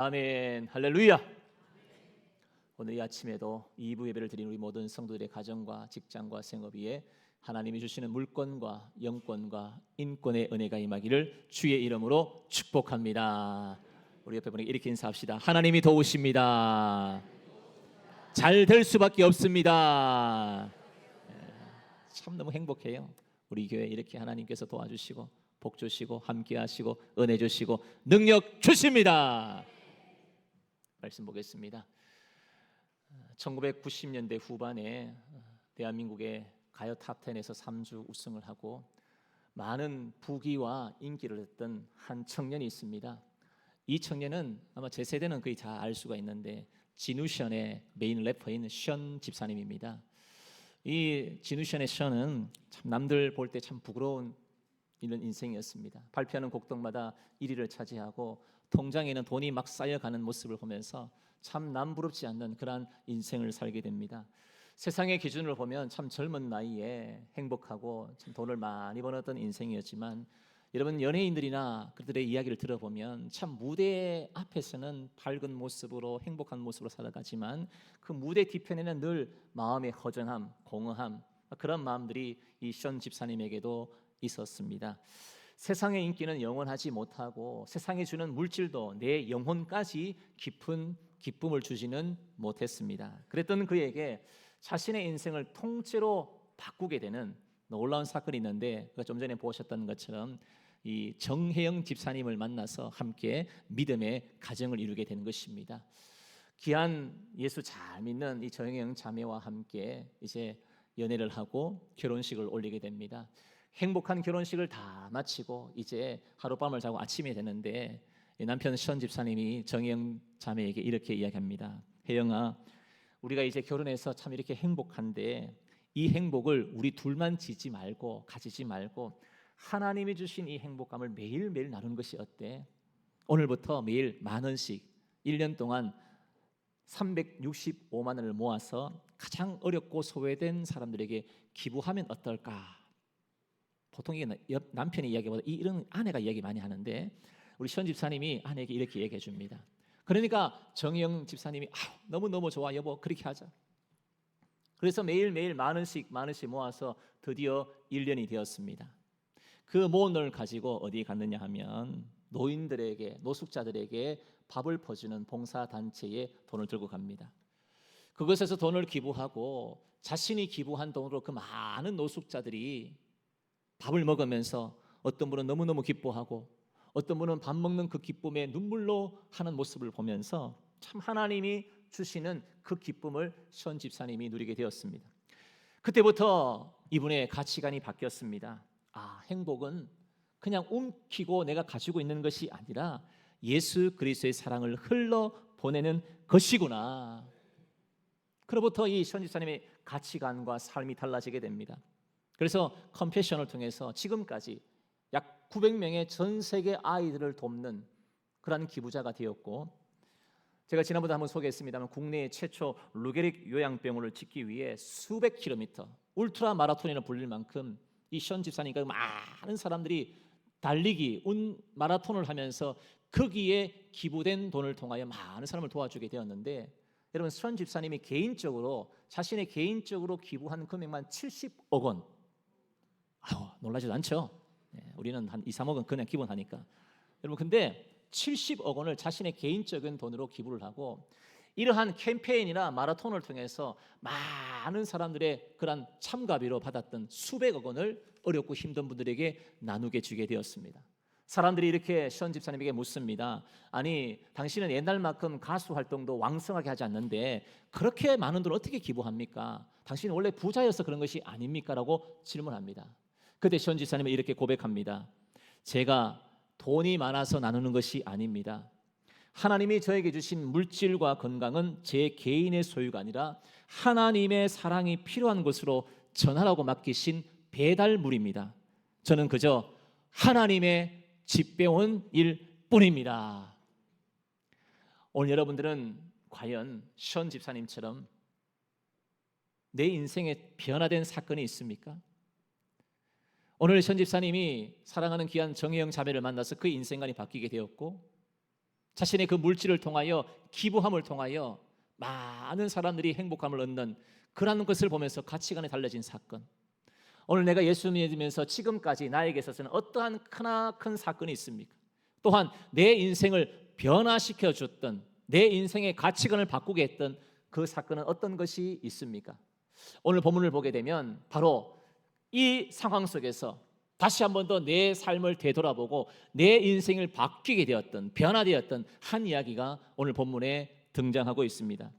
아멘. 할렐루야. 오늘 이 아침에도 2부 예배를 드린 우리 모든 성도들의 가정과 직장과 생업 위에 하나님이 주시는 물권과 영권과 인권의 은혜가 임하기를 주의 이름으로 축복합니다. 우리 옆에 분에게 이렇게 인사합시다. 하나님이 도우십니다. 잘 될 수밖에 없습니다. 참 너무 행복해요. 우리 교회 이렇게 하나님께서 도와주시고 복 주시고 함께 하시고 은혜 주시고 능력 주십니다. 말씀 보겠습니다. 1990년대 후반에 대한민국의 가요 탑10에서 3주 우승을 하고 많은 부귀와 인기를 얻던 한 청년이 있습니다. 이 청년은 아마 제 세대는 거의 다 알 수가 있는데 진우션의 메인 래퍼인 션 집사님입니다. 이 진우션의 션은 참 남들 볼 때 참 부끄러운 이런 인생이었습니다. 발표하는 곡동마다 1위를 차지하고 통장에는 돈이 막 쌓여가는 모습을 보면서 참 남부럽지 않는 그러한 인생을 살게 됩니다. 세상의 기준으로 보면 참 젊은 나이에 행복하고 참 돈을 많이 벌었던 인생이었지만 여러분 연예인들이나 그들의 이야기를 들어보면 참 무대 앞에서는 밝은 모습으로 행복한 모습으로 살아가지만 그 무대 뒤편에는 늘 마음의 허전함, 공허함 그런 마음들이 이 션 집사님에게도 있었습니다. 세상의 인기는 영원하지 못하고 세상이 주는 물질도 내 영혼까지 깊은 기쁨을 주지는 못했습니다. 그랬던 그에게 자신의 인생을 통째로 바꾸게 되는 놀라운 사건이 있는데 좀 전에 보셨던 것처럼 이 정혜영 집사님을 만나서 함께 믿음의 가정을 이루게 되는 것입니다. 귀한 예수 잘 믿는 이 정혜영 자매와 함께 이제 연애를 하고 결혼식을 올리게 됩니다. 행복한 결혼식을 다 마치고 이제 하룻밤을 자고 아침이 되는데 남편 션 집사님이 정혜영 자매에게 이렇게 이야기합니다. 혜영아, 우리가 이제 결혼해서 참 이렇게 행복한데 이 행복을 우리 둘만 가지지 말고 하나님이 주신 이 행복감을 매일매일 나누는 것이 어때? 오늘부터 매일 10,000원씩 1년 동안 365만 원을 모아서 가장 어렵고 소외된 사람들에게 기부하면 어떨까? 보통 이게 남편의 이야기보다 이런 아내가 이야기 많이 하는데 우리 션 집사님이 아내에게 이렇게 얘기해 줍니다. 그러니까 정영 집사님이 너무너무 좋아 여보 그렇게 하자. 그래서 매일매일 10,000원씩 모아서 드디어 1년이 되었습니다. 그 모은 돈을 가지고 어디 갔느냐 하면 노숙자들에게 밥을 퍼주는 봉사단체에 돈을 들고 갑니다. 그것에서 돈을 기부하고 자신이 기부한 돈으로 그 많은 노숙자들이 밥을 먹으면서 어떤 분은 너무너무 기뻐하고 어떤 분은 밥 먹는 그 기쁨에 눈물로 하는 모습을 보면서 참 하나님이 주시는 그 기쁨을 션 집사님이 누리게 되었습니다. 그때부터 이분의 가치관이 바뀌었습니다. 행복은 그냥 움키고 내가 가지고 있는 것이 아니라 예수 그리스도의 사랑을 흘러보내는 것이구나. 그로부터 이 션 집사님의 가치관과 삶이 달라지게 됩니다. 그래서 컴패션을 통해서 지금까지 약 900명의 전 세계 아이들을 돕는 그런 기부자가 되었고 제가 지난번에 한번 소개했습니다만 국내 최초 루게릭 요양병원을 짓기 위해 수백 킬로미터 울트라 마라톤이라 불릴 만큼 이 션 집사님과 많은 사람들이 달리기 마라톤을 하면서 거기에 기부된 돈을 통하여 많은 사람을 도와주게 되었는데 여러분 션 집사님이 자신의 개인적으로 기부한 금액만 70억 원. 놀라지도 않죠. 우리는 한 2, 3억 원 그냥 기본하니까. 여러분 근데 70억 원을 자신의 개인적인 돈으로 기부를 하고 이러한 캠페인이나 마라톤을 통해서 많은 사람들의 그런 참가비로 받았던 수백억 원을 어렵고 힘든 분들에게 나누게 주게 되었습니다. 사람들이 이렇게 션 집사님에게 묻습니다. 아니 당신은 옛날만큼 가수 활동도 왕성하게 하지 않는데 그렇게 많은 돈을 어떻게 기부합니까? 당신은 원래 부자여서 그런 것이 아닙니까? 라고 질문합니다. 그때 션 집사님은 이렇게 고백합니다. 제가 돈이 많아서 나누는 것이 아닙니다. 하나님이 저에게 주신 물질과 건강은 제 개인의 소유가 아니라 하나님의 사랑이 필요한 곳으로 전하라고 맡기신 배달물입니다. 저는 그저 하나님의 집배원 일 뿐입니다. 오늘 여러분들은 과연 션 집사님처럼 내 인생에 변화된 사건이 있습니까? 오늘 션 집사님이 사랑하는 귀한 정혜영 자매를 만나서 그의 인생관이 바뀌게 되었고 자신의 그 물질을 통하여, 기부함을 통하여 많은 사람들이 행복감을 얻는 그러한 것을 보면서 가치관이 달라진 사건. 오늘 내가 예수 믿으면서 지금까지 나에게 있어서는 어떠한 크나큰 사건이 있습니까? 또한 내 인생을 변화시켜 줬던, 내 인생의 가치관을 바꾸게 했던 그 사건은 어떤 것이 있습니까? 오늘 본문을 보게 되면 바로 이 상황 속에서 다시 한 번 더 내 삶을 되돌아보고 내 인생을 바뀌게 되었던, 변화되었던 한 이야기가 오늘 본문에 등장하고 있습니다.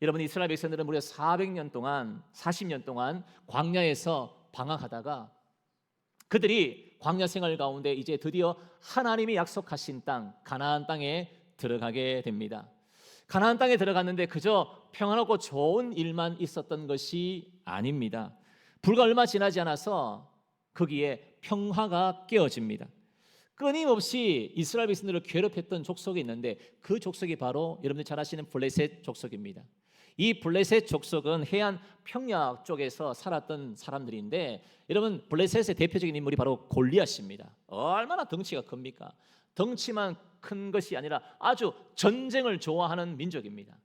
여러분, 이스라엘 백성들은 무려 400년 동안, 40년 동안 광야에서 방황하다가 그들이 광야 생활 가운데 이제 드디어 하나님이 약속하신 땅, 가나안 땅에 들어가게 됩니다. 가나안 땅에 들어갔는데 그저 평안하고 좋은 일만 있었던 것이 아닙니다. 불과 얼마 지나지 않아서 거기에 평화가 깨어집니다. 끊임없이 이스라엘 백성들을 괴롭혔던 족속이 있는데 그 족속이 바로 여러분들 잘 아시는 블레셋 족속입니다. 이 블레셋 족속은 해안 평야 쪽에서 살았던 사람들인데, 여러분, 블레셋의 대표적인 인물이 바로 골리앗입니다. 얼마나 덩치가 큽니까? 덩치만 큰 것이 아니라 아주 전쟁을 좋아하는 민족입니다.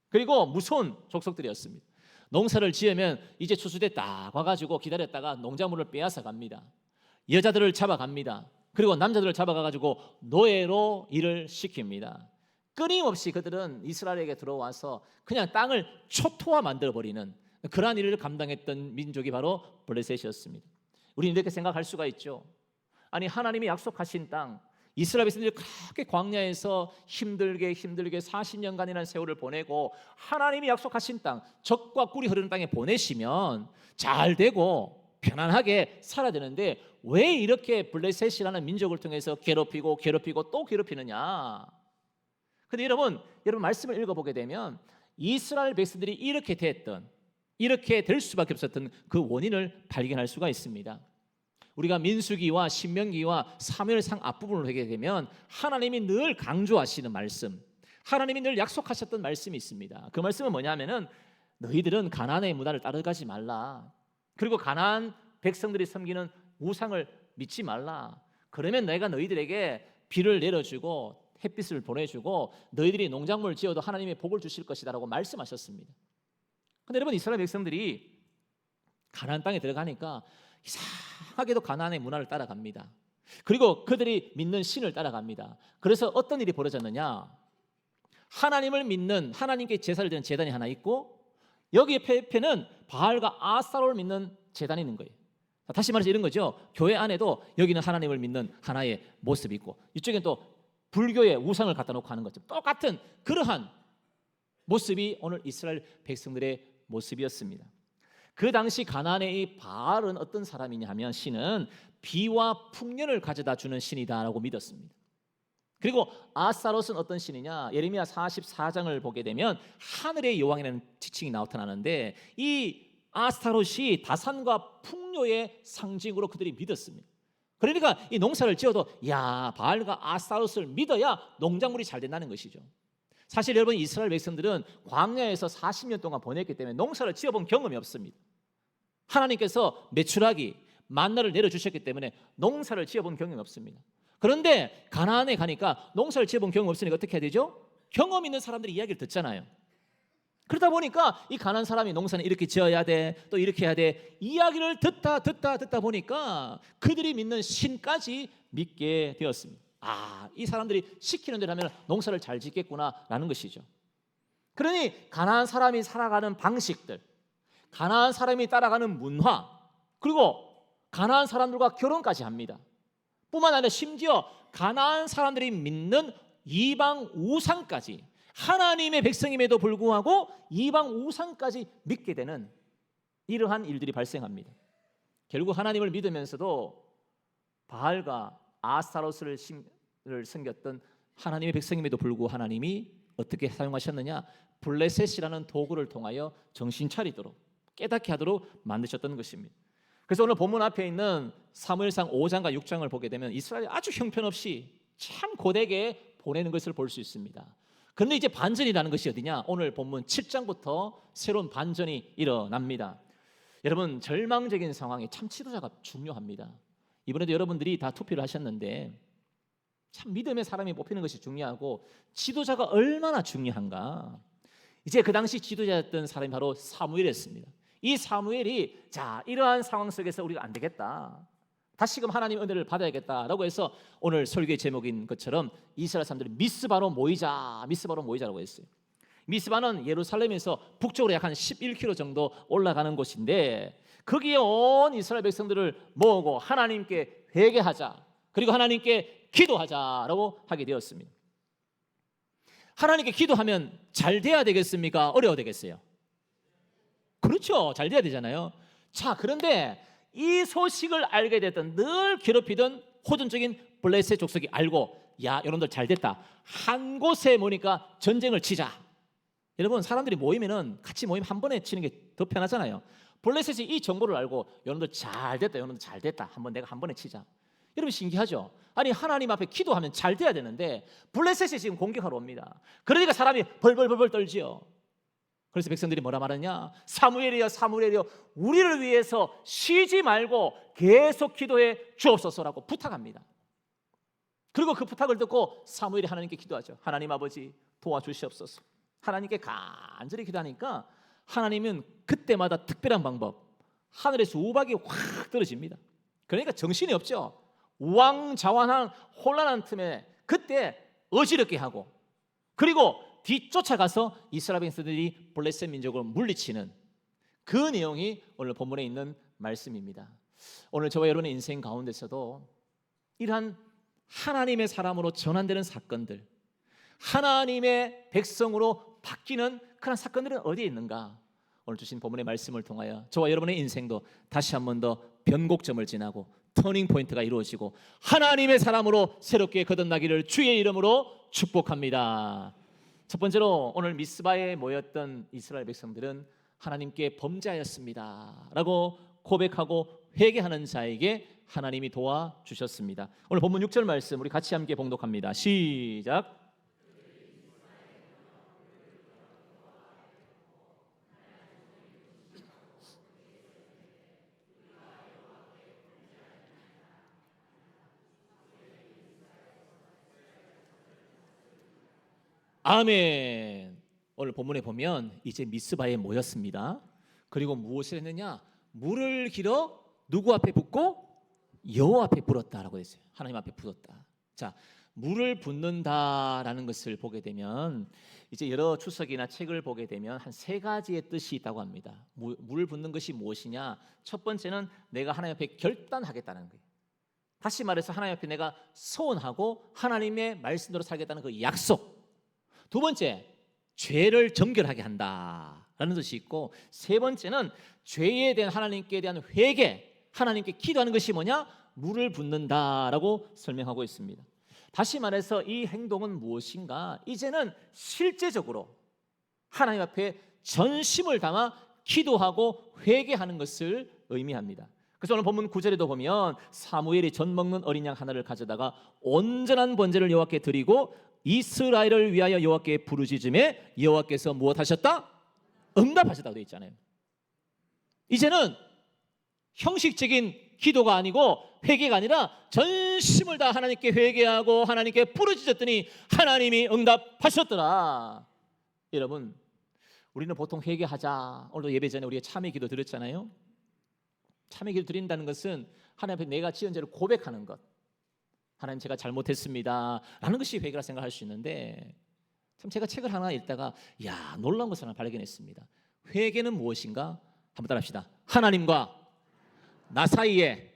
그리고 무서운 족속들이었습니다. 농사를 지으면 이제 추수대 딱 와가지고 기다렸다가 농작물을 빼앗아 갑니다. 여자들을 잡아갑니다. 그리고 남자들을 잡아가가지고 노예로 일을 시킵니다. 끊임없이 그들은 이스라엘에게 들어와서 그냥 땅을 초토화 만들어버리는 그러한 일을 감당했던 민족이 바로 블레셋이었습니다. 우리는 이렇게 생각할 수가 있죠. 아니, 하나님이 약속하신 땅, 이스라엘 백성들이 그렇게 광야에서 힘들게 40년간이라는 세월을 보내고 하나님이 약속하신 땅, 젖과 꿀이 흐르는 땅에 보내시면 잘 되고 편안하게 살아야 되는데 왜 이렇게 블레셋이라는 민족을 통해서 괴롭히고 또 괴롭히느냐? 근데 여러분 말씀을 읽어보게 되면 이스라엘 백성들이 이렇게 될 수밖에 없었던 그 원인을 발견할 수가 있습니다. 우리가 민수기와 신명기와 사무엘상 앞부분을 보게 되면 하나님이 늘 강조하시는 말씀, 하나님이 늘 약속하셨던 말씀이 있습니다. 그 말씀은 뭐냐면은 너희들은 가나안의 문화를 따라가지 말라. 그리고 가나안 백성들이 섬기는 우상을 믿지 말라. 그러면 내가 너희들에게 비를 내려주고 햇빛을 보내주고 너희들이 농작물을 지어도 하나님의 복을 주실 것이다 라고 말씀하셨습니다. 그런데 여러분, 이스라엘 백성들이 가나안 땅에 들어가니까 이상하게도 가나안의 문화를 따라갑니다. 그리고 그들이 믿는 신을 따라갑니다. 그래서 어떤 일이 벌어졌느냐? 하나님을 믿는, 하나님께 제사를 드리는 제단이 하나 있고 여기 옆에는 바알과 아스타롯을 믿는 제단이 있는 거예요. 다시 말해서 이런 거죠. 교회 안에도 여기는 하나님을 믿는 하나의 모습이 있고 이쪽엔 또 불교의 우상을 갖다 놓고 하는 것처럼 똑같은 그러한 모습이 오늘 이스라엘 백성들의 모습이었습니다. 그 당시 가나안의 이 바알은 어떤 사람이냐 하면 신은 비와 풍년을 가져다 주는 신이다라고 믿었습니다. 그리고 아스타롯은 어떤 신이냐? 예레미야 44장을 보게 되면 하늘의 여왕이라는 지칭이 나타나는데 이 아스타롯이 다산과 풍요의 상징으로 그들이 믿었습니다. 그러니까 이 농사를 지어도 바알과 아스타롯을 믿어야 농작물이 잘 된다는 것이죠. 사실 여러분, 이스라엘 백성들은 광야에서 40년 동안 보냈기 때문에 농사를 지어본 경험이 없습니다. 하나님께서 메추라기, 만나를 내려주셨기 때문에 농사를 지어본 경험이 없습니다. 그런데 가나안에 가니까 농사를 지어본 경험이 없으니까 어떻게 해야 되죠? 경험 있는 사람들이 이야기를 듣잖아요. 그러다 보니까 이 가나안 사람이 농사는 이렇게 지어야 돼, 또 이렇게 해야 돼, 이야기를 듣다 보니까 그들이 믿는 신까지 믿게 되었습니다. 이 사람들이 시키는 대로 하면 농사를 잘 짓겠구나라는 것이죠. 그러니 가나안 사람이 살아가는 방식들, 가나안 사람이 따라가는 문화, 그리고 가나안 사람들과 결혼까지 합니다. 뿐만 아니라 심지어 가나안 사람들이 믿는 이방 우상까지, 하나님의 백성임에도 불구하고 이방 우상까지 믿게 되는 이러한 일들이 발생합니다. 결국 하나님을 믿으면서도 바알과 아스타롯을 섬겼던 하나님의 백성임에도 불구하고 하나님이 어떻게 사용하셨느냐? 블레셋이라는 도구를 통하여 정신 차리도록, 깨닫게 하도록 만드셨던 것입니다. 그래서 오늘 본문 앞에 있는 사무엘상 5장과 6장을 보게 되면 이스라엘이 아주 형편없이 참 고되게 보내는 것을 볼 수 있습니다. 그런데 이제 반전이라는 것이 어디냐? 오늘 본문 7장부터 새로운 반전이 일어납니다. 여러분, 절망적인 상황에 참 지도자가 중요합니다. 이번에도 여러분들이 다 투표를 하셨는데 참 믿음의 사람이 뽑히는 것이 중요하고 지도자가 얼마나 중요한가. 이제 그 당시 지도자였던 사람이 바로 사무엘이었습니다. 이 사무엘이 자, 이러한 상황 속에서 우리가 안 되겠다, 다시금 하나님의 은혜를 받아야겠다라고 해서 오늘 설교의 제목인 것처럼 이스라엘 사람들이 미스바로 모이자라고 했어요. 미스바는 예루살렘에서 북쪽으로 약 한 11km 정도 올라가는 곳인데 거기에 온 이스라엘 백성들을 모으고 하나님께 회개하자, 그리고 하나님께 기도하자라고 하게 되었습니다. 하나님께 기도하면 잘 돼야 되겠습니까? 어려워 되겠어요? 그렇죠, 잘 돼야 되잖아요. 자, 그런데 이 소식을 알게 됐던, 늘 괴롭히던 호전적인 블레셋 족속이 알고, 야, 여러분들 잘 됐다, 한 곳에 모이니까 전쟁을 치자. 여러분, 사람들이 모이면은 같이 모임 한 번에 치는 게 더 편하잖아요. 블레셋이 이 정보를 알고, 여러분들 잘 됐다, 한번 내가 한 번에 치자. 여러분, 신기하죠? 아니, 하나님 앞에 기도하면 잘 돼야 되는데 블레셋이 지금 공격하러 옵니다. 그러니까 사람이 벌벌 떨지요. 그래서 백성들이 뭐라 말하냐? 사무엘이여 우리를 위해서 쉬지 말고 계속 기도해 주옵소서라고 부탁합니다. 그리고 그 부탁을 듣고 사무엘이 하나님께 기도하죠. 하나님 아버지, 도와주시옵소서. 하나님께 간절히 기도하니까 하나님은 그때마다 특별한 방법, 하늘에서 우박이 확 떨어집니다. 그러니까 정신이 없죠. 우왕좌왕한 혼란한 틈에 그때 어지럽게 하고, 그리고 뒤쫓아가서 이스라엘 백성들이 블레셋 민족을 물리치는 그 내용이 오늘 본문에 있는 말씀입니다. 오늘 저와 여러분의 인생 가운데서도 이러한 하나님의 사람으로 전환되는 사건들, 하나님의 백성으로 바뀌는 그런 사건들은 어디에 있는가? 오늘 주신 본문의 말씀을 통하여 저와 여러분의 인생도 다시 한 번 더 변곡점을 지나고 터닝 포인트가 이루어지고 하나님의 사람으로 새롭게 거듭나기를 주의 이름으로 축복합니다. 첫 번째로 오늘 미스바에 모였던 이스라엘 백성들은 하나님께 범죄하였습니다 라고 고백하고 회개하는 자에게 하나님이 도와주셨습니다. 오늘 본문 6절 말씀 우리 같이 함께 봉독합니다. 시작. 아멘. 오늘 본문에 보면 이제 미스바에 모였습니다. 그리고 무엇을 했느냐? 물을 길어 누구 앞에 붓고? 여호와 앞에 불었다라고 했어요. 하나님 앞에 붓었다. 자, 물을 붓는다라는 것을 보게 되면 이제 여러 추석이나 책을 보게 되면 한 세 가지의 뜻이 있다고 합니다. 물을 붓는 것이 무엇이냐? 첫 번째는 내가 하나님 앞에 결단하겠다는 거예요. 다시 말해서 하나님 앞에 내가 소원하고 하나님의 말씀대로 살겠다는 그 약속. 두 번째, 죄를 정결하게 한다라는 뜻이 있고, 세 번째는 죄에 대한 하나님께 대한 회개, 하나님께 기도하는 것이 뭐냐? 물을 붓는다라고 설명하고 있습니다. 다시 말해서 이 행동은 무엇인가? 이제는 실제적으로 하나님 앞에 전심을 담아 기도하고 회개하는 것을 의미합니다. 그래서 오늘 본문 9절에도 보면 사무엘이 젖 먹는 어린 양 하나를 가져다가 온전한 번제를 여호와께 드리고 이스라엘을 위하여 여호와께 부르짖음에 여호와께서 무엇하셨다? 응답하셨다고 되어 있잖아요. 이제는 형식적인 기도가 아니고 회개가 아니라 전심을 다 하나님께 회개하고 하나님께 부르짖었더니 하나님이 응답하셨더라. 여러분, 우리는 보통 회개하자, 오늘도 예배 전에 우리가 참회 기도 드렸잖아요. 참회 기도 드린다는 것은 하나님 앞에 내가 지은 죄를 고백하는 것, 하나님 제가 잘못했습니다 라는 것이 회개라 생각할 수 있는데, 참 제가 책을 하나 읽다가 놀라운 것을 하나 발견했습니다. 회개는 무엇인가? 한번 따라합시다. 하나님과 나 사이에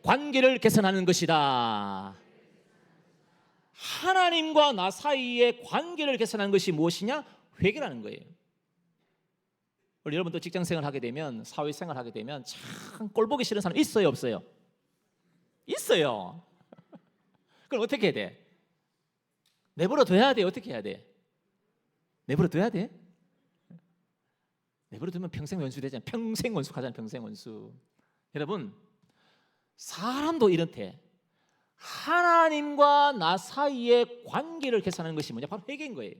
관계를 개선하는 것이다. 하나님과 나 사이에 관계를 개선하는 것이 무엇이냐? 회개라는 거예요. 여러분도 직장생활 하게 되면, 사회생활 하게 되면 참 꼴보기 싫은 사람 있어요, 없어요? 있어요. 그럼 어떻게 해야 돼? 내버려둬야 돼? 어떻게 해야 돼? 내버려둬야 돼? 내버려두면 평생 원수 되잖아요. 평생 원수 가잖아요. 평생 원수. 여러분, 사람도 이렇대. 하나님과 나 사이의 관계를 개선하는 것이 뭐냐? 바로 회개인 거예요.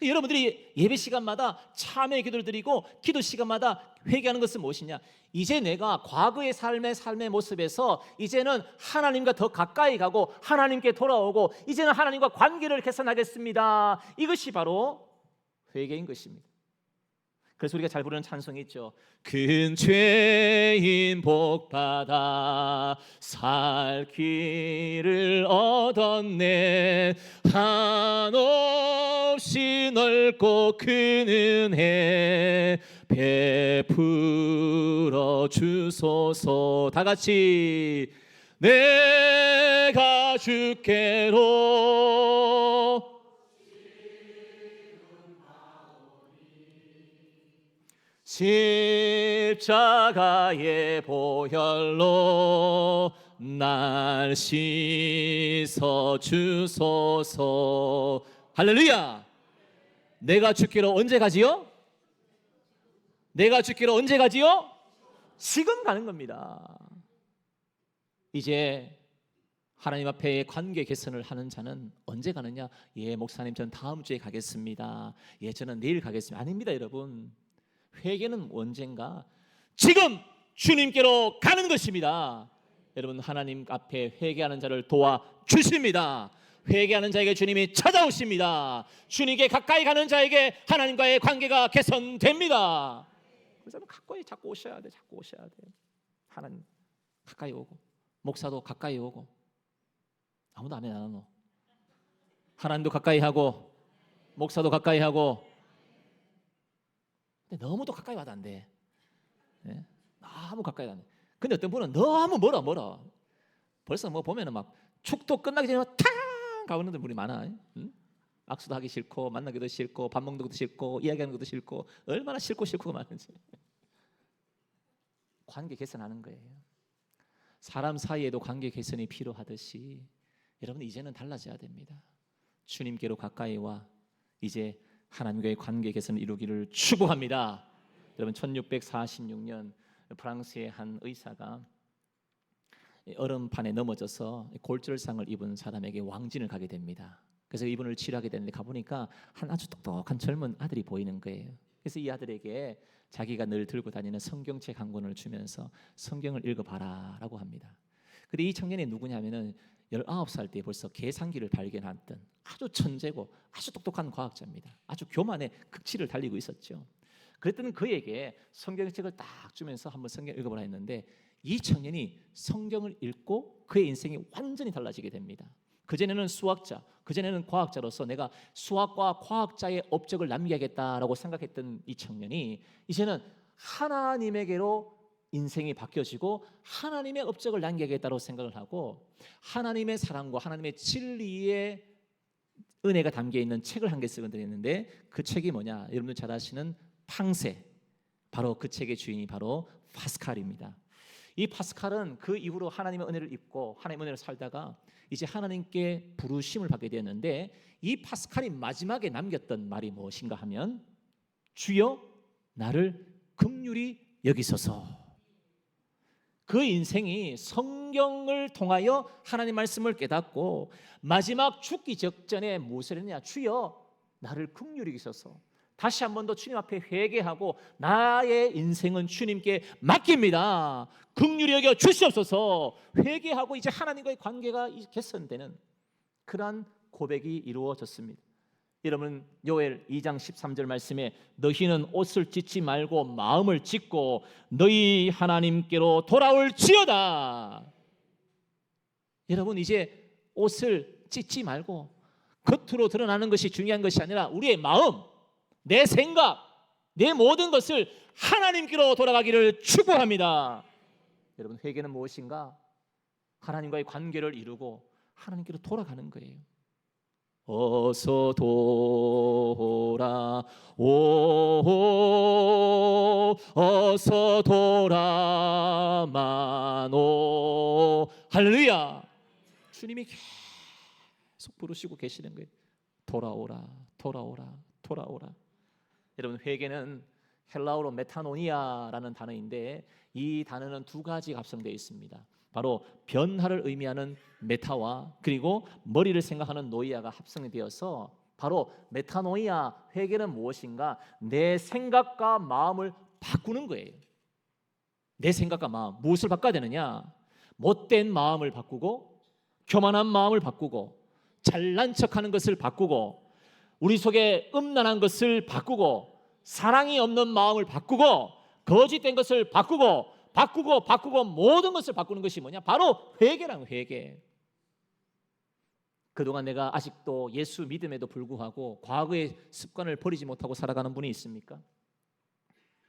여러분들이 예배 시간마다 참회 기도를 드리고 기도 시간마다 회개하는 것은 무엇이냐? 이제 내가 과거의 삶의 모습에서 이제는 하나님과 더 가까이 가고 하나님께 돌아오고 이제는 하나님과 관계를 개선하겠습니다. 이것이 바로 회개인 것입니다. 그래서 우리가 잘 부르는 찬송이 있죠. 큰 죄인 복받아 살 길을 얻었네. 한없이 넓고 큰 은혜 베풀어 주소서. 다 같이 내가 주께로 십자가의 보혈로 날 씻어 주소서. 할렐루야. 내가 주께로 언제 가지요? 내가 주께로 언제 가지요? 지금 가는 겁니다. 이제 하나님 앞에 관계 개선을 하는 자는 언제 가느냐? 예, 목사님 전 다음 주에 가겠습니다. 예, 저는 내일 가겠습니다. 아닙니다, 여러분. 회개는 언젠가? 지금 주님께로 가는 것입니다. 여러분, 하나님 앞에 회개하는 자를 도와주십니다. 회개하는 자에게 주님이 찾아오십니다. 주님께 가까이 가는 자에게 하나님과의 관계가 개선됩니다. 그래서 가까이 자꾸 오셔야 돼. 자꾸 오셔야 돼. 하나님 가까이 오고, 목사도 가까이 오고. 아무도 아멘 안 하노? 하나님도 가까이 하고, 목사도 가까이 하고. 근데 너무도 가까이 와도 안 돼. 네? 너무 가까이 안 돼. 근데 어떤 분은 너무 멀어. 벌써 뭐 보면은 막 축도 끝나기 전에 탕 가오는 분이 많아. 응? 악수도 하기 싫고, 만나기도 싫고, 밥 먹는 것도 싫고, 이야기하는 것도 싫고, 얼마나 싫고가 많은지. 관계 개선하는 거예요. 사람 사이에도 관계 개선이 필요하듯이 여러분 이제는 달라져야 됩니다. 주님께로 가까이 와 이제 하나님과의 관계 개선을 이루기를 축복합니다. 여러분 1646년 프랑스의 한 의사가 얼음판에 넘어져서 골절상을 입은 사람에게 왕진을 가게 됩니다. 그래서 이분을 치료하게 되는데 가보니까 한 아주 똑똑한 젊은 아들이 보이는 거예요. 그래서 이 아들에게 자기가 늘 들고 다니는 성경책 한 권을 주면서 성경을 읽어봐라 라고 합니다. 근데 이 청년이 누구냐면은 19살 때 벌써 계산기를 발견했던 아주 천재고 아주 똑똑한 과학자입니다. 아주 교만의 극치를 달리고 있었죠. 그랬더니 그에게 성경책을 딱 주면서 한번 성경 읽어보라 했는데 이 청년이 성경을 읽고 그의 인생이 완전히 달라지게 됩니다. 그전에는 수학자, 그전에는 과학자로서 내가 수학과 과학자의 업적을 남겨야겠다라고 생각했던 이 청년이 이제는 하나님에게로 인생이 바뀌어지고 하나님의 업적을 남겨야겠다고 생각을 하고 하나님의 사랑과 하나님의 진리의 은혜가 담겨있는 책을 한 개 쓰게 됐는데 그 책이 뭐냐? 여러분들 잘 아시는 팡세, 바로 그 책의 주인이 바로 파스칼입니다. 이 파스칼은 그 이후로 하나님의 은혜를 입고 하나님의 은혜를 살다가 이제 하나님께 부르심을 받게 되었는데 이 파스칼이 마지막에 남겼던 말이 무엇인가 하면 주여 나를 긍휼히 여기소서. 그 인생이 성경을 통하여 하나님 말씀을 깨닫고 마지막 죽기 직전에 무엇을 했냐? 주여 나를 긍휼히 여기소서. 다시 한 번 더 주님 앞에 회개하고 나의 인생은 주님께 맡깁니다. 긍휼히 여겨 주시옵소서. 회개하고 이제 하나님과의 관계가 개선되는 그러한 고백이 이루어졌습니다. 여러분 요엘 2장 13절 말씀에 너희는 옷을 찢지 말고 마음을 찢고 너희 하나님께로 돌아올지어다. 여러분 이제 옷을 찢지 말고 겉으로 드러나는 것이 중요한 것이 아니라 우리의 마음, 내 생각, 내 모든 것을 하나님께로 돌아가기를 축복합니다. 여러분 회개는 무엇인가? 하나님과의 관계를 이루고 하나님께로 돌아가는 거예요. 어서 돌아오 어서 돌아마노. 할렐루야. 주님이 계속 부르시고 계시는 거예요. 돌아오라 돌아오라 돌아오라. 여러분 회개는 헬라어로 메타노니아라는 단어인데 이 단어는 두 가지가 합성되어 있습니다. 바로 변화를 의미하는 메타와 그리고 머리를 생각하는 노이아가 합성이 되어서 바로 메타노이아 회개는 무엇인가? 내 생각과 마음을 바꾸는 거예요. 내 생각과 마음, 무엇을 바꿔야 되느냐? 못된 마음을 바꾸고, 교만한 마음을 바꾸고, 잘난 척하는 것을 바꾸고, 우리 속에 음란한 것을 바꾸고, 사랑이 없는 마음을 바꾸고, 거짓된 것을 바꾸고 모든 것을 바꾸는 것이 뭐냐? 바로 회개라는 회개. 그동안 내가 아직도 예수 믿음에도 불구하고 과거의 습관을 버리지 못하고 살아가는 분이 있습니까?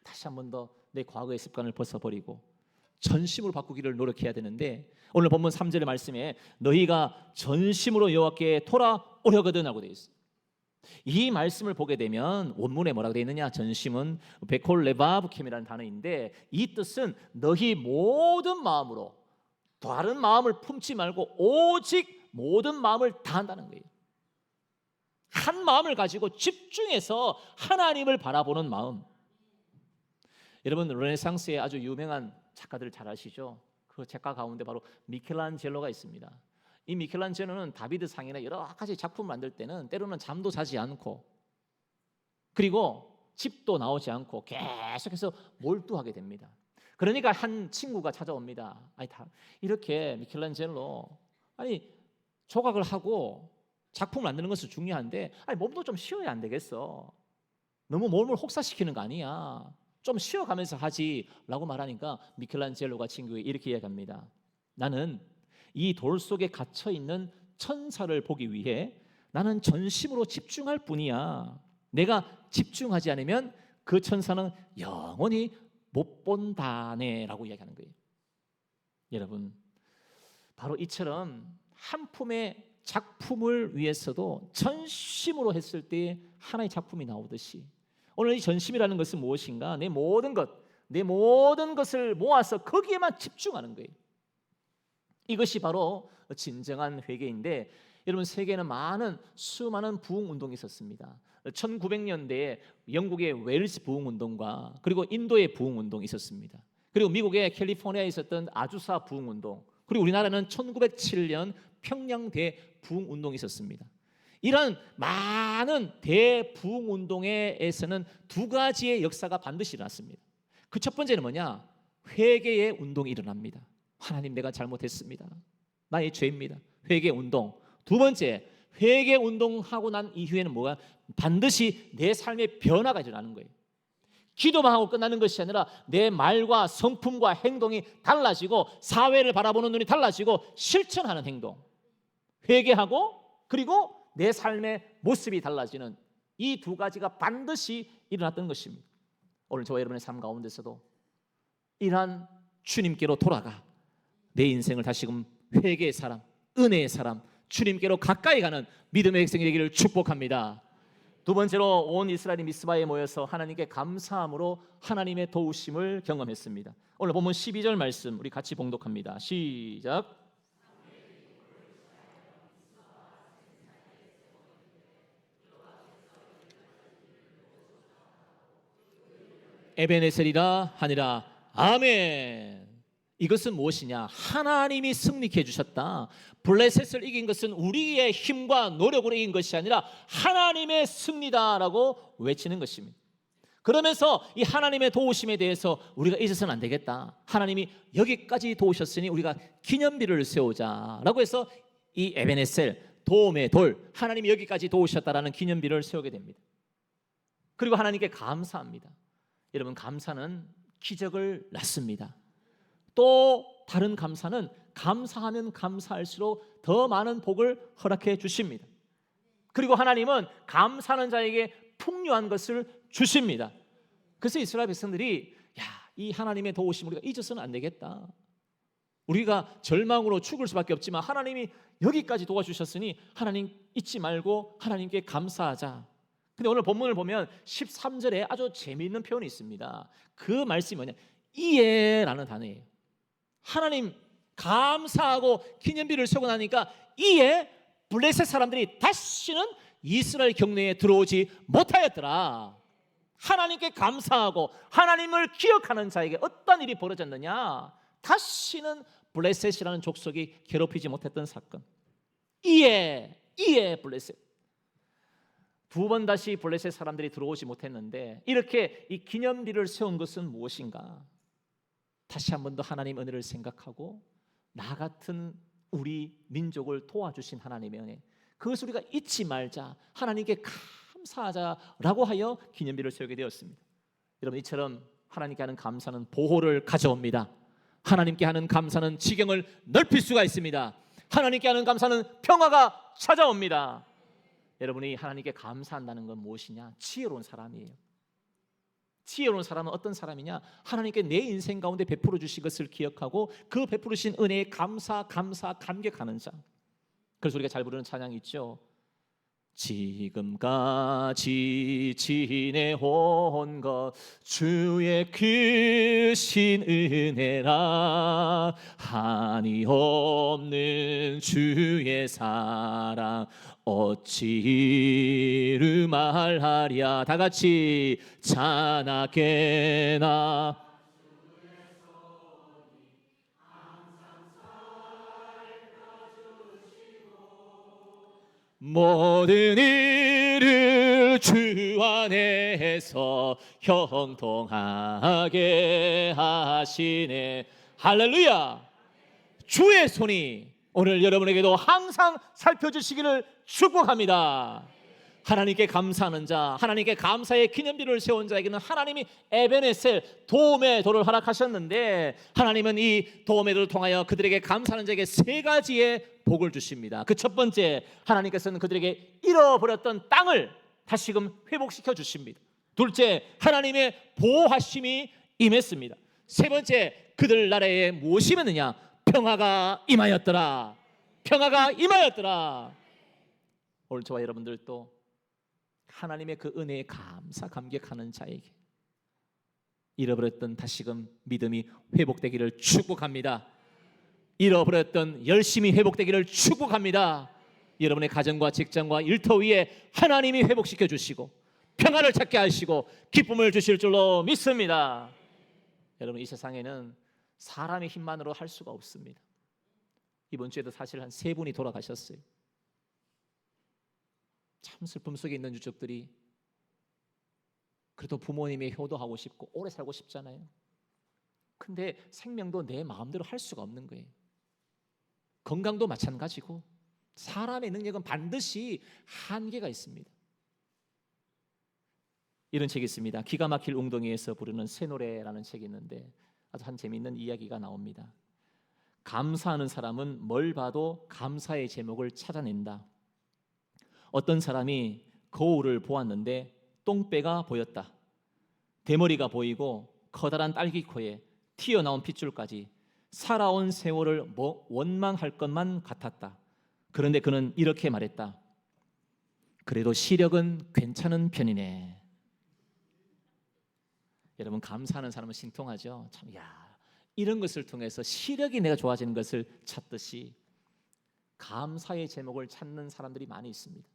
다시 한 번 더 내 과거의 습관을 벗어버리고 전심으로 바꾸기를 노력해야 되는데, 오늘 본문 3절의 말씀에 너희가 전심으로 여호와께 돌아오려거든 하고 되어 있어요. 이 말씀을 보게 되면 원문에 뭐라고 되어 있느냐? 전심은 베콜 레바브켐이라는 단어인데, 이 뜻은 너희 모든 마음으로, 다른 마음을 품지 말고 오직 모든 마음을 다한다는 거예요. 한 마음을 가지고 집중해서 하나님을 바라보는 마음. 여러분, 르네상스의 아주 유명한 작가들 잘 아시죠? 그 작가 가운데 바로 미켈란젤로가 있습니다. 이 미켈란젤로는 다비드상이나 여러 가지 작품을 만들 때는 때로는 잠도 자지 않고, 그리고 집도 나오지 않고 계속해서 몰두하게 됩니다. 그러니까 한 친구가 찾아옵니다. 아니, 이렇게 미켈란젤로, 아니 조각을 하고 작품을 만드는 것은 중요한데, 아니 몸도 좀 쉬어야 안 되겠어? 너무 몸을 혹사시키는 거 아니야? 좀 쉬어가면서 하지라고 말하니까 미켈란젤로가 친구에게 이렇게 이야기합니다. 나는 이 돌 속에 갇혀 있는 천사를 보기 위해 나는 전심으로 집중할 뿐이야. 내가 집중하지 않으면 그 천사는 영원히 못 본다네라고 이야기하는 거예요. 여러분, 바로 이처럼 한 품의 작품을 위해서도 전심으로 했을 때 하나의 작품이 나오듯이, 오늘 이 전심이라는 것은 무엇인가? 내 모든 것을 모아서 거기에만 집중하는 거예요. 이것이 바로 진정한 회개인데, 여러분, 세계에는 수많은 부흥운동이 있었습니다. 1900년대에 영국의 웨일스 부흥운동과 그리고 인도의 부흥운동이 있었습니다. 그리고 미국의 캘리포니아에 있었던 아주사 부흥운동, 그리고 우리나라는 1907년 평양 대부흥운동이 있었습니다. 이런 많은 대부흥운동에서는 두 가지의 역사가 반드시 일어났습니다. 그 첫 번째는 뭐냐? 회개의 운동이 일어납니다. 하나님, 내가 잘못했습니다. 나의 죄입니다. 회개 운동. 두 번째, 회개 운동하고 난 이후에는 뭐가? 반드시 내 삶의 변화가 일어나는 거예요. 기도만 하고 끝나는 것이 아니라 내 말과 성품과 행동이 달라지고, 사회를 바라보는 눈이 달라지고, 실천하는 행동, 회개하고 그리고 내 삶의 모습이 달라지는 이 두 가지가 반드시 일어났던 것입니다. 오늘 저와 여러분의 삶 가운데서도 이러한 주님께로 돌아가 내 인생을 다시금 회개의 사람, 은혜의 사람, 주님께로 가까이 가는 믿음의 백성이 되기를 축복합니다. 두 번째로, 온 이스라엘이 미스바에 모여서 하나님께 감사함으로 하나님의 도우심을 경험했습니다. 오늘 본문 12절 말씀 우리 같이 봉독합니다. 시작. 에베네셀이라 하니라. 아멘. 이것은 무엇이냐? 하나님이 승리케 해주셨다. 블레셋을 이긴 것은 우리의 힘과 노력으로 이긴 것이 아니라 하나님의 승리다라고 외치는 것입니다. 그러면서 이 하나님의 도우심에 대해서 우리가 잊어서는 안 되겠다. 하나님이 여기까지 도우셨으니 우리가 기념비를 세우자라고 해서 이 에베네셀, 도움의 돌, 하나님이 여기까지 도우셨다라는 기념비를 세우게 됩니다. 그리고 하나님께 감사합니다. 여러분, 감사는 기적을 낳습니다. 또 다른 감사는 감사하면 감사할수록 더 많은 복을 허락해 주십니다. 그리고 하나님은 감사하는 자에게 풍요한 것을 주십니다. 그래서 이스라엘 백성들이 이 하나님의 도우심 우리가 잊어서는 안 되겠다. 우리가 절망으로 죽을 수밖에 없지만 하나님이 여기까지 도와주셨으니 하나님 잊지 말고 하나님께 감사하자. 근데 오늘 본문을 보면 13절에 아주 재미있는 표현이 있습니다. 그 말씀이 뭐냐? 이에라는 단어예요. 하나님 감사하고 기념비를 세우고 나니까 이에 블레셋 사람들이 다시는 이스라엘 경내에 들어오지 못하였더라. 하나님께 감사하고 하나님을 기억하는 자에게 어떤 일이 벌어졌느냐? 다시는 블레셋이라는 족속이 괴롭히지 못했던 사건. 이에 블레셋. 두 번 다시 블레셋 사람들이 들어오지 못했는데 이렇게 이 기념비를 세운 것은 무엇인가? 다시 한 번 더 하나님 은혜를 생각하고 나 같은 우리 민족을 도와주신 하나님의 은혜, 그것을 우리가 잊지 말자, 하나님께 감사하자라고 하여 기념비를 세우게 되었습니다. 여러분, 이처럼 하나님께 하는 감사는 보호를 가져옵니다. 하나님께 하는 감사는 지경을 넓힐 수가 있습니다. 하나님께 하는 감사는 평화가 찾아옵니다. 여러분이 하나님께 감사한다는 건 무엇이냐? 지혜로운 사람이에요. 지혜로운 사람은 어떤 사람이냐? 하나님께 내 인생 가운데 베풀어 주신 것을 기억하고 그 베풀으신 은혜에 감격하는 자. 그래서 우리가 잘 부르는 찬양이 있죠. 지금까지 지내온 것 주의 크신 은혜라, 한이 없는 주의 사랑 어찌 이루 말하랴. 다 같이 자나깨나 모든 일을 주 안에서 형통하게 하시네. 할렐루야. 주의 손이 오늘 여러분에게도 항상 살펴주시기를 축복합니다. 하나님께 감사하는 자, 하나님께 감사의 기념비를 세운 자에게는 하나님이 에베네셀, 도움의 도를 허락하셨는데, 하나님은 이 도움의 도를 통하여 그들에게 감사하는 자에게 세 가지의 복을 주십니다. 그 첫 번째, 하나님께서는 그들에게 잃어버렸던 땅을 다시금 회복시켜 주십니다. 둘째, 하나님의 보호하심이 임했습니다. 세 번째, 그들 나라에 무엇이 임했느냐? 평화가 임하였더라. 평화가 임하였더라. 오늘 저와 여러분들도 하나님의 그 은혜에 감격하는 자에게 잃어버렸던 다시금 믿음이 회복되기를 축복합니다. 잃어버렸던 열심이 회복되기를 축복합니다. 여러분의 가정과 직장과 일터 위에 하나님이 회복시켜 주시고 평화를 찾게 하시고 기쁨을 주실 줄로 믿습니다. 여러분, 이 세상에는 사람의 힘만으로 할 수가 없습니다. 이번 주에도 사실 한 3분이 돌아가셨어요. 참 슬픔 속에 있는 유족들이 그래도 부모님의 효도하고 싶고 오래 살고 싶잖아요. 근데 생명도 내 마음대로 할 수가 없는 거예요. 건강도 마찬가지고 사람의 능력은 반드시 한계가 있습니다. 이런 책이 있습니다. 기가 막힐 웅덩이에서 부르는 새 노래라는 책이 있는데 아주 한 재미있는 이야기가 나옵니다. 감사하는 사람은 뭘 봐도 감사의 제목을 찾아낸다. 어떤 사람이 거울을 보았는데 똥배가 보였다. 대머리가 보이고 커다란 딸기코에 튀어나온 핏줄까지 살아온 세월을 원망할 것만 같았다. 그런데 그는 이렇게 말했다. 그래도 시력은 괜찮은 편이네. 여러분, 감사하는 사람은 신통하죠. 참, 이런 것을 통해서 시력이 내가 좋아지는 것을 찾듯이 감사의 제목을 찾는 사람들이 많이 있습니다.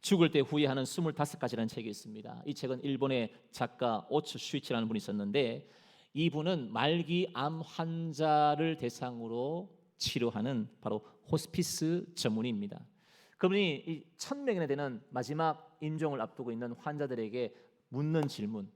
죽을 때 후회하는 25가지라는 책이 있습니다. 이 책은 일본의 작가 오츠 슈이치라는 분이 썼는데, 이분은 말기 암 환자를 대상으로 치료하는 바로 호스피스 전문의입니다. 그분이 1000명이나 되는 마지막 임종을 앞두고 있는 환자들에게 묻는 질문,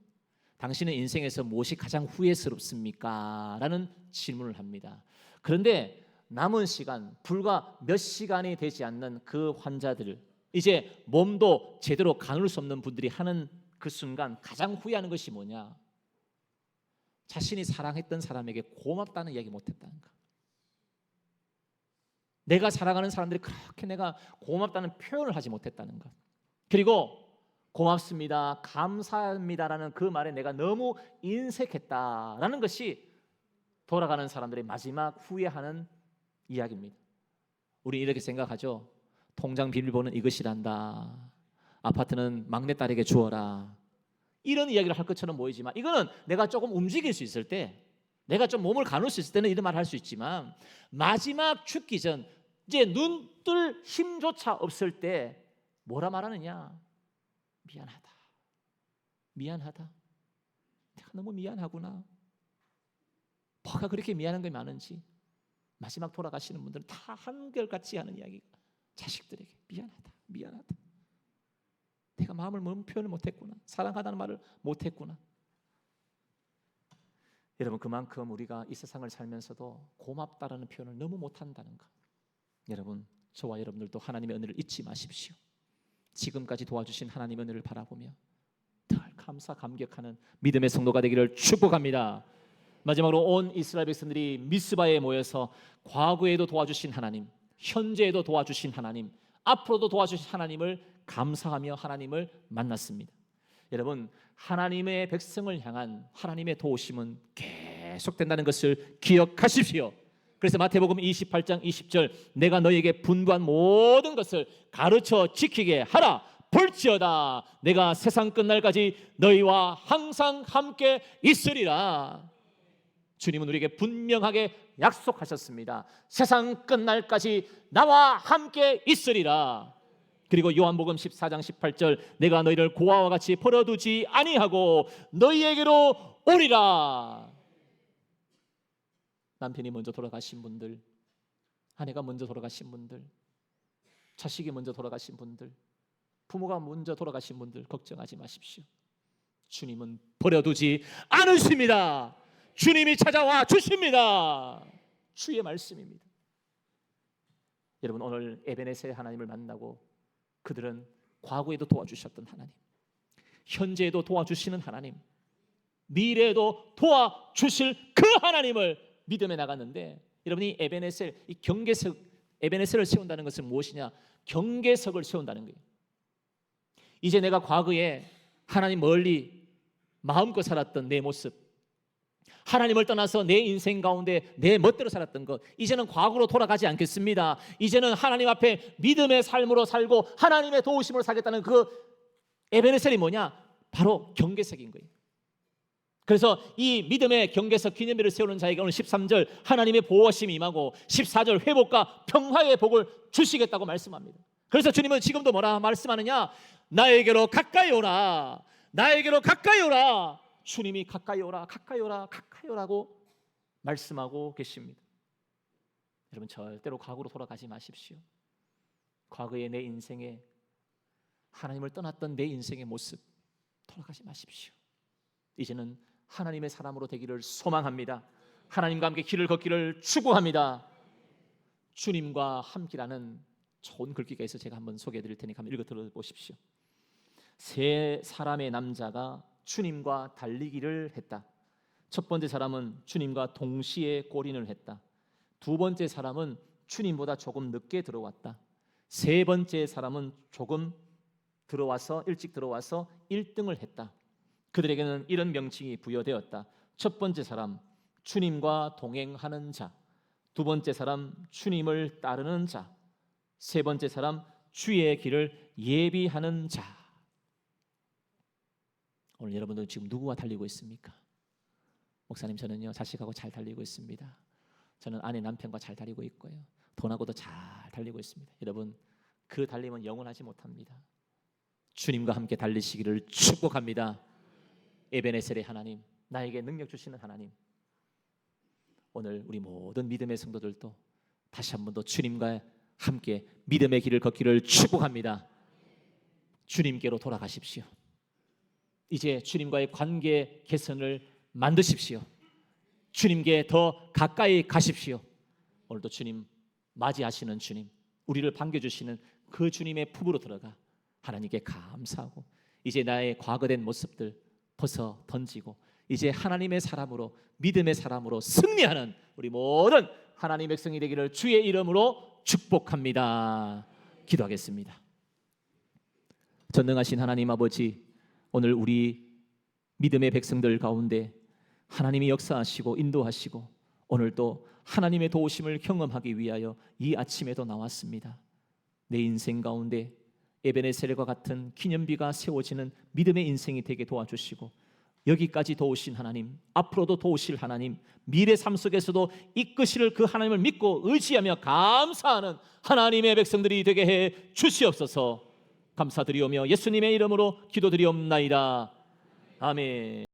당신은 인생에서 무엇이 가장 후회스럽습니까? 라는 질문을 합니다. 그런데 남은 시간, 불과 몇 시간이 되지 않는 그 환자들, 이제 몸도 제대로 가눌 수 없는 분들이 하는 그 순간 가장 후회하는 것이 뭐냐? 자신이 사랑했던 사람에게 고맙다는 이야기 못했다는 것. 내가 사랑하는 사람들이 그렇게 내가 고맙다는 표현을 하지 못했다는 것. 그리고 고맙습니다, 감사합니다라는 그 말에 내가 너무 인색했다라는 것이 돌아가는 사람들의 마지막 후회하는 이야기입니다. 우리 이렇게 생각하죠. 통장 비밀번호는 이것이란다. 아파트는 막내딸에게 주어라. 이런 이야기를 할 것처럼 보이지만 이거는 내가 조금 움직일 수 있을 때, 내가 좀 몸을 가눌 수 있을 때는 이런 말 할 수 있지만 마지막 죽기 전 이제 눈뜰 힘조차 없을 때 뭐라 말하느냐? 미안하다. 미안하다. 내가 너무 미안하구나. 뭐가 그렇게 미안한 게 많은지. 마지막 돌아가시는 분들은 다 한결같이 하는 이야기가 자식들에게 미안하다. 미안하다. 내가 마음을 너무 표현을 못했구나. 사랑하다는 말을 못했구나. 여러분, 그만큼 우리가 이 세상을 살면서도 고맙다라는 표현을 너무 못한다는 것. 여러분, 저와 여러분들도 하나님의 은혜를 잊지 마십시오. 지금까지 도와주신 하나님의 은혜를 바라보며 늘 감사 감격하는 믿음의 성도가 되기를 축복합니다. 마지막으로 온 이스라엘 백성들이 미스바에 모여서 과거에도 도와주신 하나님, 현재에도 도와주신 하나님, 앞으로도 도와주신 하나님을 감사하며 하나님을 만났습니다. 여러분, 하나님의 백성을 향한 하나님의 도우심은 계속된다는 것을 기억하십시오. 그래서 마태복음 28장 20절, 내가 너희에게 분부한 모든 것을 가르쳐 지키게 하라. 볼지어다 내가 세상 끝날까지 너희와 항상 함께 있으리라. 주님은 우리에게 분명하게 약속하셨습니다. 세상 끝날까지 나와 함께 있으리라. 그리고 요한복음 14장 18절, 내가 너희를 고아와 같이 버려두지 아니하고 너희에게로 오리라. 남편이 먼저 돌아가신 분들, 아내가 먼저 돌아가신 분들, 자식이 먼저 돌아가신 분들, 부모가 먼저 돌아가신 분들 걱정하지 마십시오. 주님은 버려두지 않으십니다. 주님이 찾아와 주십니다. 주의 말씀입니다. 여러분, 오늘 에베네셀의 하나님을 만나고 그들은 과거에도 도와주셨던 하나님, 현재에도 도와주시는 하나님, 미래에도 도와주실 그 하나님을 믿음에 나갔는데, 여러분이 에베네셀, 이 경계석, 에베네셀을 세운다는 것은 무엇이냐? 경계석을 세운다는 거예요. 이제 내가 과거에 하나님 멀리 마음껏 살았던 내 모습, 하나님을 떠나서 내 인생 가운데 내 멋대로 살았던 것, 이제는 과거로 돌아가지 않겠습니다. 이제는 하나님 앞에 믿음의 삶으로 살고 하나님의 도우심으로 살겠다는 그 에베네셀이 뭐냐? 바로 경계석인 거예요. 그래서 이 믿음의 경계석 기념비를 세우는 자에게 오늘 13절 하나님의 보호하심이 임하고 14절 회복과 평화의 복을 주시겠다고 말씀합니다. 그래서 주님은 지금도 뭐라 말씀하느냐? 나에게로 가까이 오라. 나에게로 가까이 오라. 주님이 가까이 오라, 가까이 오라, 가까이 오라고 말씀하고 계십니다. 여러분, 절대로 과거로 돌아가지 마십시오. 과거의 내 인생에 하나님을 떠났던 내 인생의 모습 돌아가지 마십시오. 이제는 하나님의 사람으로 되기를 소망합니다. 하나님과 함께 길을 걷기를 추구합니다. 주님과 함께라는 좋은 글귀가 있어서 제가 한번 소개해 드릴 테니까 한번 읽어 들어보십시오. 세 사람의 남자가 주님과 달리기를 했다. 첫 번째 사람은 주님과 동시에 골인을 했다. 두 번째 사람은 주님보다 조금 늦게 들어왔다. 세 번째 사람은 조금 일찍 들어와서 1등을 했다. 그들에게는 이런 명칭이 부여되었다. 첫 번째 사람, 주님과 동행하는 자. 두 번째 사람, 주님을 따르는 자. 세 번째 사람, 주의 길을 예비하는 자. 오늘 여러분들 지금 누구와 달리고 있습니까? 목사님, 저는요 자식하고 잘 달리고 있습니다. 저는 아내 남편과 잘 달리고 있고요, 돈하고도 잘 달리고 있습니다. 여러분, 그 달림은 영원하지 못합니다. 주님과 함께 달리시기를 축복합니다. 에베네셀의 하나님, 나에게 능력 주시는 하나님, 오늘 우리 모든 믿음의 성도들도 다시 한 번 더 주님과 함께 믿음의 길을 걷기를 축복합니다. 주님께로 돌아가십시오. 이제 주님과의 관계 개선을 만드십시오. 주님께 더 가까이 가십시오. 오늘도 주님 맞이하시는 주님, 우리를 반겨주시는 그 주님의 품으로 들어가 하나님께 감사하고, 이제 나의 과거된 모습들 벗어 던지고 이제 하나님의 사람으로, 믿음의 사람으로 승리하는 우리 모든 하나님의 백성이 되기를 주의 이름으로 축복합니다. 기도하겠습니다. 전능하신 하나님 아버지, 오늘 우리 믿음의 백성들 가운데 하나님이 역사하시고 인도하시고 오늘도 하나님의 도우심을 경험하기 위하여 이 아침에도 나왔습니다. 내 인생 가운데 에베네셀과 같은 기념비가 세워지는 믿음의 인생이 되게 도와주시고, 여기까지 도우신 하나님, 앞으로도 도우실 하나님, 미래 삶 속에서도 이끄실 그 하나님을 믿고 의지하며 감사하는 하나님의 백성들이 되게 해 주시옵소서. 감사드리오며 예수님의 이름으로 기도드리옵나이다. 아멘.